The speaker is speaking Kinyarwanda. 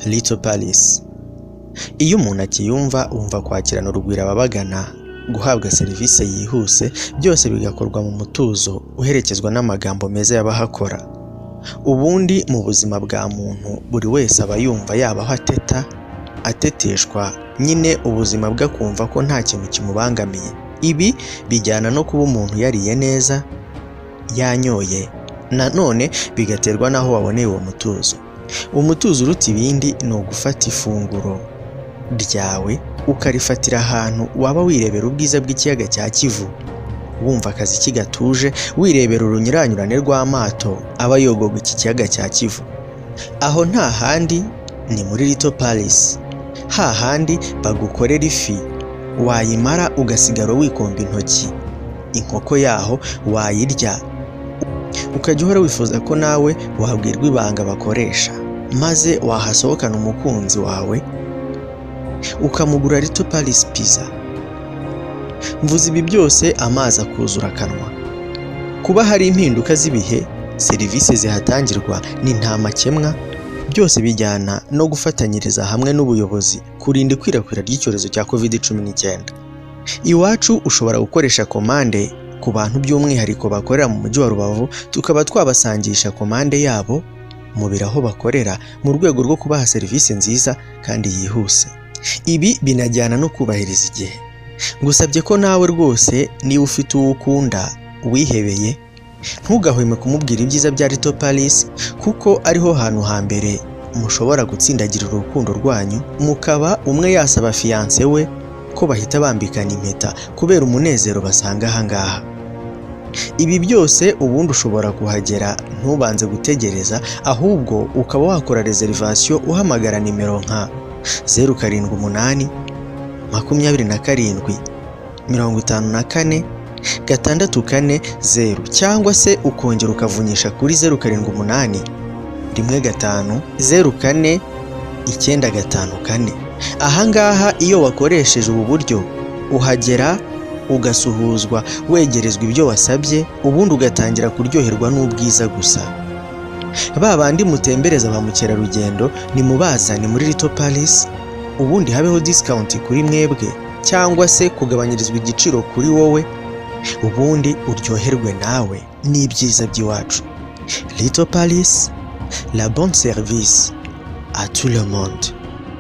Little Palace. Iyo umuntu akiyumva wumva kwakirana urugwiro ababagana, guhabwa serivisi yihuse, byose bigakorwa mu mutuzo uherekezwa n'amagambo meza y'abahakora. Ubundi mu buzima bwa muntu buri wese aba yumva yabaho ateteshwa, nyine ubuzima bwe akumva ko nta kintu kimubangamiye. Ibi bijyana no kuba umuntu yariye neza, yanyoye, nanone bigaterwa n'aho waboneye uwo mutuzo. Umutuzo uruta ibindi ni ugufata ifunguro ryawe ukarifatira ahantu waba wirebera ubwiza bw'ikiyaga cya Kivu, wumva akaziki gatuje, wirebera urunyuranyurane rw'amato aba yogoga iki kiyaga cya Kivu. Aho nta handi ni muri Little Palace, hahandi bagukorera ifi wayimara ugasigara wikomba intoki, inkoko yaho wayirya ukajya uhora wifuza ko nawe wabwirwa ibanga bakoresha, maze wahasohokana umukunzi wawe ukamugura Little Palace pizza. Mvuze ibi byose amazi akuzura akanwa. Kuba hari impinduka z'ibihe, serivisi zihatangirwa ni nta makemwa, byose bijyana no gufatanyiriza hamwe n'ubuyobozi kurinda ikwirakwira ry'icyorezo cya COVID-19. Iwacu ushobora gukoresha komande ku bantu by'umwihariko bakorera mu mujyi wa Rubavu, tukaba twabasangisha komande yabo mu biro aho bakorera mu rwego rwo kubaha serivisi nziza kandi yihuse. Ibi binajyana no kubahiriza igihe. Ngusabye ko nawe rwose niba ufite uwo ukunda wihebeye, ntugahweme kumubwira ibyiza bya Little Palace, kuko ariho hantu hambere mushobora gutsindagira urukundo rwanyu, mukaba umwe yasaba fiance we ko bahita bambikana impeta kubera umunezero basanga ahangaha. Ibi byose ubundi ushobora kuhagera ntubanze gutegereza, ahubwo ukaba wakora reservation uhamagara nimero nka 078 27 54 640 cyangwa se ukongera ukavunyisha kuri 078 15 04 954. Ahangaha iyo wakoresheje ubu buryo uhagera ugasuhuzwa, wegerezwa ibyo wasabye, ubundi ugatangira kuryoherwa n'ubwiza gusa. Babandi mutembereza ba mukerarugendo ni mubazane muri Little Palace, ubundi habeho discount kuri mwebwe cyangwa se kugabanyirizwa igiciro kuri wowe, ubundi uryoherwe nawe n'ibyiza by'iwacu. Little Palace, la bonne service à tout le monde.